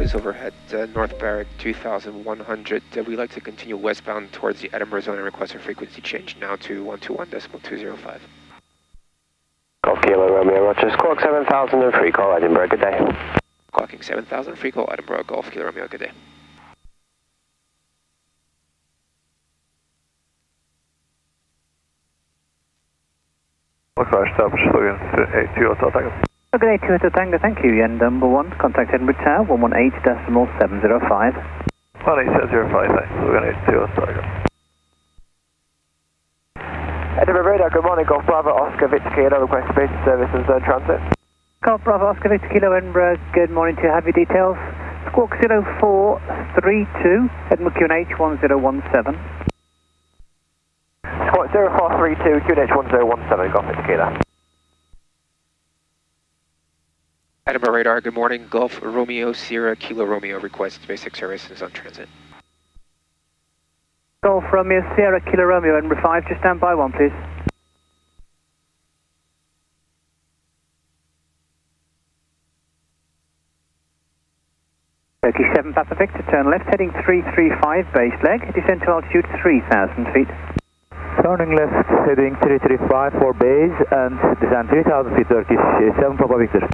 is overhead North Berwick 2100. We'd like to continue westbound towards the Edinburgh zone and request a frequency change now to 121.205. Golf Kilo Romeo, Roger. Squawk 7003, call Edinburgh, good day. Clocking 7000, free call Edinburgh, Golf Kilo Romeo, good day. Good day, 2 Hotel Tango, thank you. And number 1, contact Edinburgh Tower, 118.705. 18705, thanks. We're going to 2 Hotel Tango. Edinburgh Radar, good morning, Golf Bravo, Oscar Victor Kilo, request basic service and zone transit. Golf Bravo, Oscar Victor Kilo, Edinburgh, good morning to you. Have your details. Squawk 0432, Edinburgh QNH 1017. Squawk 0432, QNH 1017, Golf Victor Kilo. Edinburgh Radar, good morning, Golf Romeo Sierra Kilo Romeo, request basic service and zone transit. Golf Romeo Sierra Kilo Romeo, Edinburgh 5, just stand by 1 please. Turkey 7 Papa Victor, turn left, heading 335, base leg, descend to altitude 3,000 feet. Turning left, heading 335 for base, and descend 3,000 feet, Turkish 7 Papa Victor.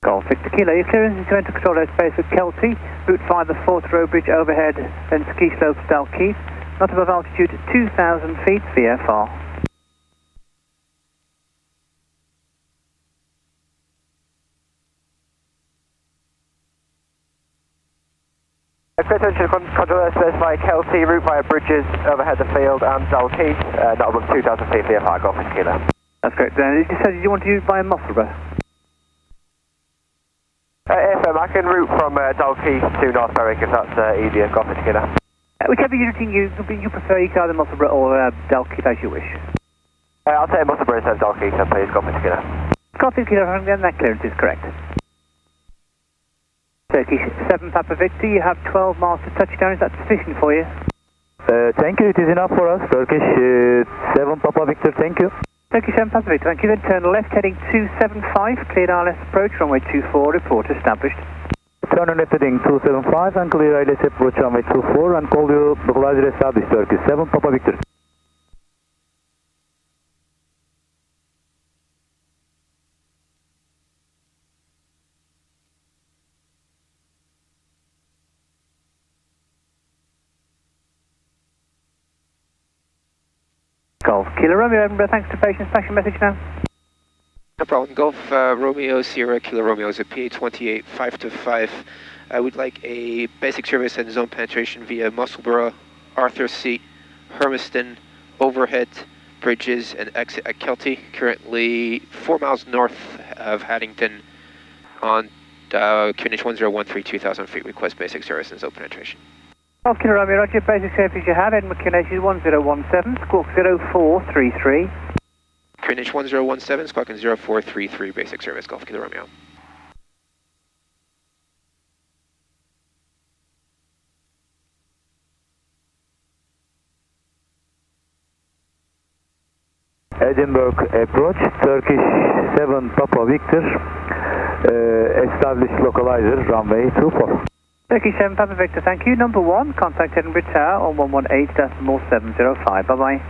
Golf Victor Kilo, your clearance is to enter control airspace with Kelty, route 5 the 4th row bridge overhead, then ski slopes Dalkeith, not above altitude 2,000 feet, VFR. Attention, control airspace via Kelty, route via bridges overhead the field and Dalkeith, not above 2,000 feet, VFR, Golf Victor Kilo. That's correct. Then you said you want to use via Musselburgh. AFM, I can route from Dalkeith to North Berwick if that's easier, Golf Victor Kilo. Whichever routing you prefer, you can either Musselburgh or Dalkeith as you wish. I'll take Musselburgh instead of Dalkeith, so please, Golf Victor Kilo. Golf Victor Kilo, then that clearance is correct. Turkish 7 Papa Victor, you have 12 miles to touchdown, is that sufficient for you? Thank you, it is enough for us. Turkish 7 Papa Victor, thank you. Turkish 7 Papa Victor, thank you. Then turn left, heading 275, cleared RLS approach, runway 24, report established. Turn left, heading 275, and clear RLS approach, runway 24, and call you localizer established, Turkish 7 Papa Victor. Golf Kilo Romeo, Edinburgh, thanks for patience. Pass your message now. No problem. Golf Romeo Sierra Kilo Romeo is a PA28 5 to 5. I would like a basic service and zone penetration via Musselburgh, Arthur Seat, Hermiston, overhead bridges, and exit at Kelty. Currently 4 miles north of Haddington on QNH 1013, 2,000 feet. Request basic service and zone penetration. Golf Kilo Romeo, Roger. Basic service you have, Edinburgh QNH is 1017, squawk 0433. QNH 1017, squawking 0433, basic service, Golf Kilo Romeo. Edinburgh approach, Turkish 7 Papa Victor, established localizer, runway 24. Turkish 7 Papa Victor, thank you. Number 1, contact Edinburgh Tower on 118.705, bye-bye.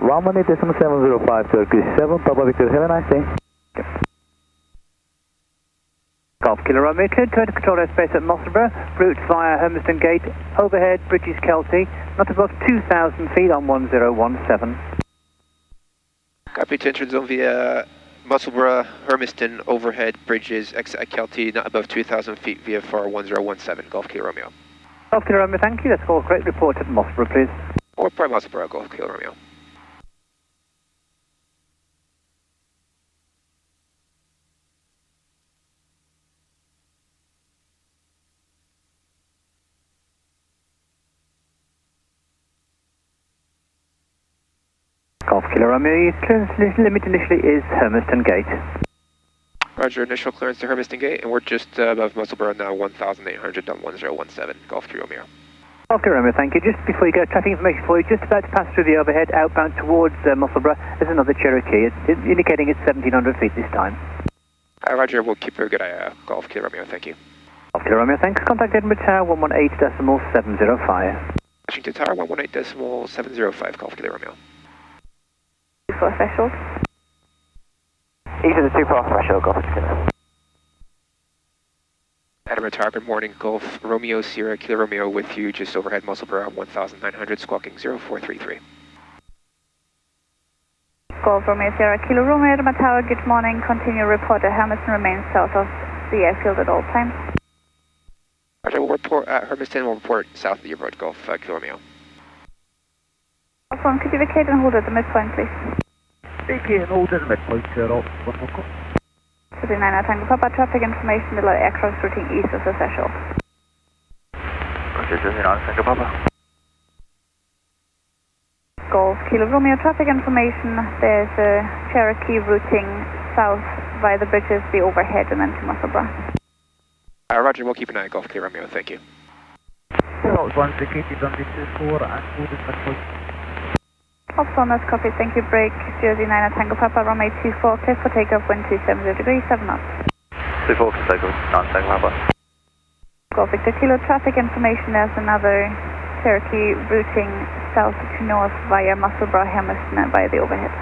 118.705, Turkish 7 Papa Victor, have a nice day. Yep. Golf Kilo Romeo, cleared to enter control airspace at Musselburgh, route via Hermiston Gate, overhead, bridges Kelty, not above 2,000 feet on 1017. Copy to enter zone via Musselburgh, Hermiston, overhead, bridges, exit at Kelty, not above 2,000 feet, VFR 1017, Golf Kilo Romeo. Golf Kilo Romeo, thank you. That's all correct. Report at Musselburgh, please. Or Prime Musselburgh, Golf Kilo Romeo. Golf Kilo Romeo, your clearance limit initially is Hermiston Gate. Roger, initial clearance to Hermiston Gate, and we're just above Musselburgh now, 1,800 on 1017, Golf Kilo Romeo. Okay, Romeo, thank you. Just before you go, traffic information for you. Just about to pass through the overhead, outbound towards Musselburgh. There's another Cherokee. It's indicating it's 1,700 feet this time. Roger, we'll keep a good eye out. Golf Kilo Romeo, thank you. Golf Kilo Romeo, thanks. Contact Edinburgh Tower 118.705. Washington Tower 118.705, Golf Kilo Romeo. 24 threshold. East of the 24 threshold, Golf Kilo. Edinburgh Tower, good morning. Golf Romeo Sierra Kilo Romeo with you just overhead Musselburgh 1900, squawking 0433. Golf Romeo Sierra Kilo Romeo, Edinburgh Tower, good morning. Continue report that Hermiston remains south of the airfield at all times. Roger, we'll report, Hermiston will report south of your road, Golf Kilo Romeo. Golf, could you vacate and hold at the midpoint, please? Vacate and hold at the midpoint, sir. One more call. 39 Tango Papa, traffic information, below aircraft routing east of the threshold. Roger, 39 Tango Papa. Golf Kilo Romeo, traffic information, there's a Cherokee routing south via the bridges, the overhead, and then to Musselburgh. Roger, we'll keep an eye on Golf Kilo Romeo, thank you. That was one vacated runway 24 and hold at midpoint. Opson, that's copy, thank you, break, Jersey 9 Tango Papa, runway 24, clear for takeoff, wind 270 degrees, 7 knots. 24 for takeoff, 9 Tango Papa. Golf Victor Kilo, traffic information, there's another Cherokee routing south to north via Musselburgh, Hermiston, and via the overhead.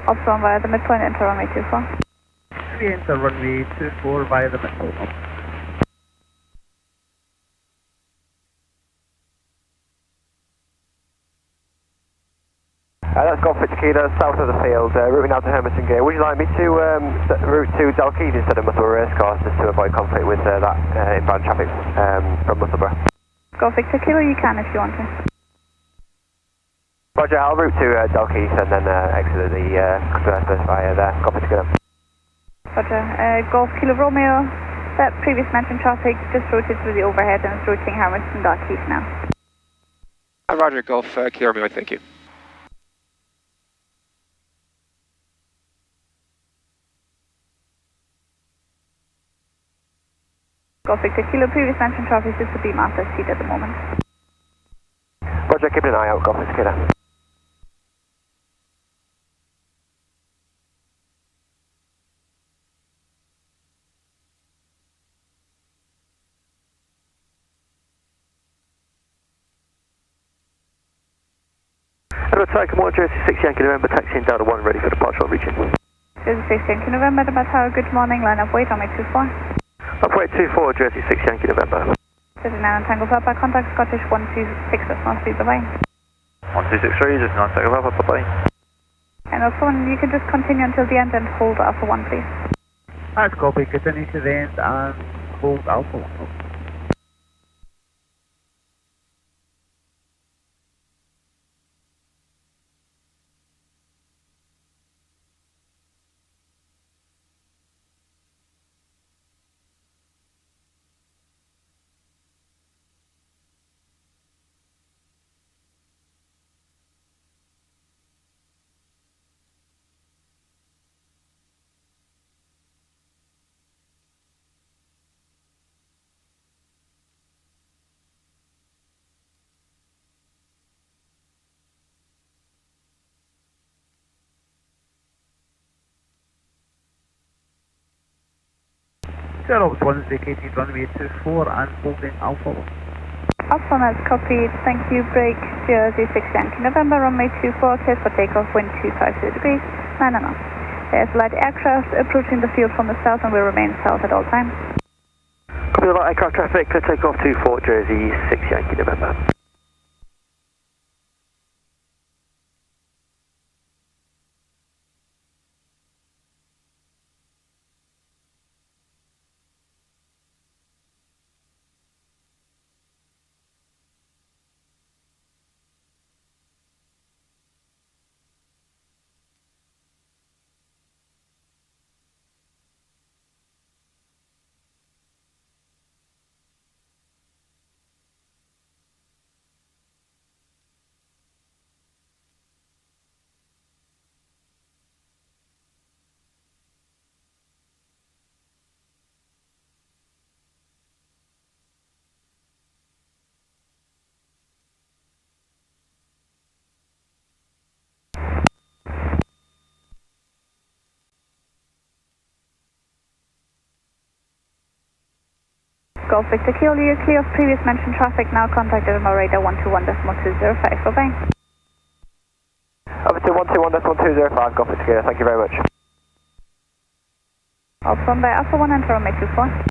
Opson via the midpoint, enter runway 24. We enter runway 24 via the midpoint. That's Golf Victor Kilo, south of the field, routing out to Hermiston Gate. Would you like me to route to Dalkeith instead of Musselburgh Racecourse just to avoid conflict with that inbound traffic from Musselburgh? Golf Victor Kilo, you can if you want to. Roger, I'll route to Dalkeith and then exit the customer via there. Golf Victor Kilo. Roger. Golf Kilo Romeo, that previous mentioned traffic just routed through the overhead and it's routing Hermiston Dalkeith now. Roger, Golf Kilo Romeo, thank you. Golf Victor Kilo, previous mentioned traffic is to be master seat at the moment. Roger, keeping an eye out, Golf Victor Kilo. Edinburgh Tower, Jersey 6 Yankee November, taxiing Delta 1, ready for departure on reaching. Jersey 6 Yankee November, Edinburgh Tower, good morning, line up weight, runway 24. Upright 24, Jersey 6 Yankee November. 39 Tango Papa, contact Scottish 126, that's not speed, bye-bye. 1263, just 9 Tango Papa, bye-bye. And also, you can just continue until the end and hold Alpha 1, please. That's copy, continue to the end and hold Alpha 1. Ops 1 is vacated runway 24 and holding Alpha 1. Alpha 1 is copied, thank you, break, Jersey 6 Yankee November, runway 24, clear for takeoff, wind 250 degrees, 9 knots. There's light aircraft approaching the field from the south and will remain south at all times. Copy the light aircraft traffic, clear takeoff 24, Jersey 6 Yankee November. Golf Victor Kilo, you're clear of previous mentioned traffic, now contacted on radar 121.205, bye-bye. Over to 121.205, Golf Victor Kilo, thank you very much. Alpha 1 by Alpha 1, enter runway 24.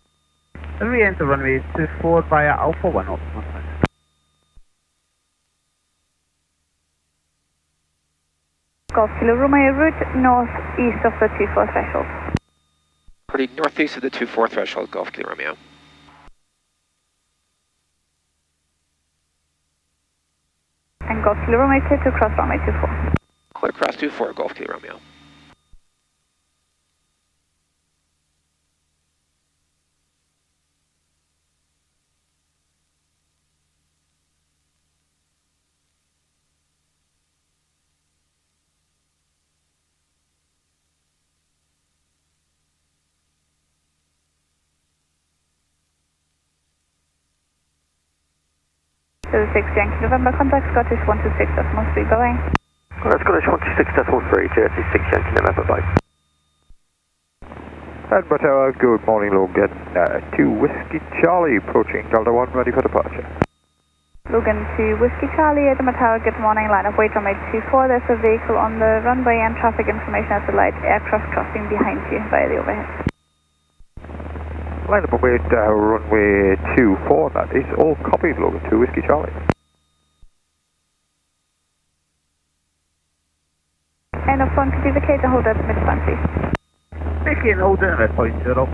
Re-enter runway 24 via Alpha 1, Alpha 1. Golf Kilo Romeo, route northeast of the 24 threshold. Pretty northeast of the 24 threshold, Golf Kilo Romeo. And Golf Kilo Romeo, clear to cross runway 24. Clear cross 24, Golf Kilo Romeo. To the 6 Yankee November, contact Scottish 126.3, bye-bye. Scottish 126.3, Jersey 6 Yankee November, bye. Edinburgh Tower, good morning, Logan. 2 Whiskey Charlie approaching Delta 1, ready for departure. Logan to Whiskey Charlie, Edinburgh Tower, good morning, line of weight runway 24. There's a vehicle on the runway and traffic information at the light aircraft crossing behind you via the overhead. Line up away runway 24, that is all copied, Logan 2 Whiskey Charlie. And up front, could you vacate and hold at mid-span, please? Vacate and hold at midpoint, 0.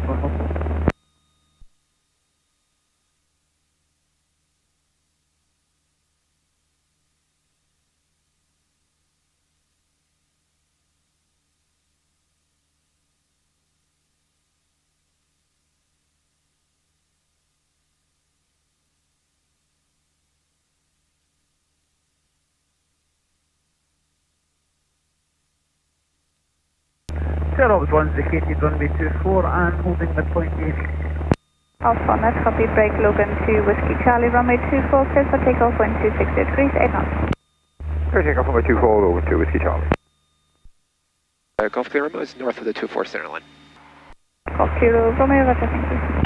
Zero 1 vacated runway 24 and holding midpoint gaining. Alpha, that's copy, break Logan to Whiskey Charlie, runway 24, clear for takeoff, wind 260 degrees, 8 knots. Clear takeoff runway 24, Logan 2 Whiskey Charlie. Golf Kilo Romeo is north of the 24 center line. Golf Kilo Romeo, roger, thank you.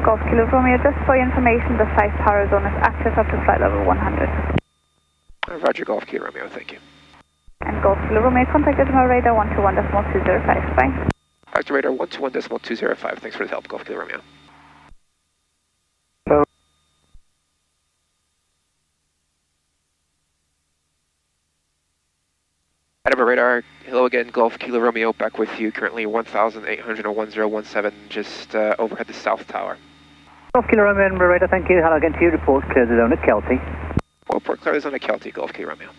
Golf Kilo Romeo, just for your information, the 5 power zone is active up to flight level 100. Roger, Golf Kilo Romeo, thank you. And Golf Kilo Romeo, contacted on radar 121.205, bye. Back to radar 121.205, thanks for the help, Golf Kilo Romeo. Edinburgh radar, hello again, Golf Kilo Romeo, back with you, currently 1,801.017, just overhead the south tower. Golf Kilo Romeo, Edinburgh radar, thank you. Hello again to you, report clear the zone at Kelty. Port clear the zone at Kelty, Golf Kilo Romeo.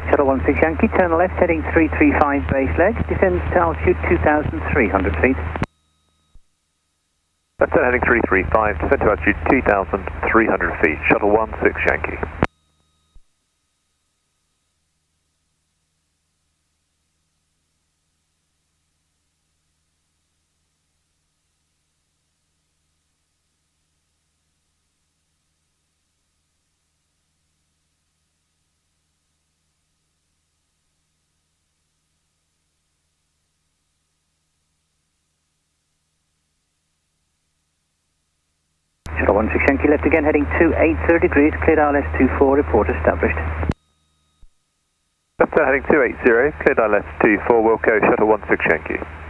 Shuttle 16 Yankee, turn left, heading 335 base ledge, descends to altitude 2,300 feet. That's heading 335, descend to altitude 2,300 feet, Shuttle 16 Yankee. 16 Yankee, left again, heading 280 degrees, cleared ILS 24, report established. Left heading 280, cleared ILS 24, Wilco, shuttle 16 Yankee.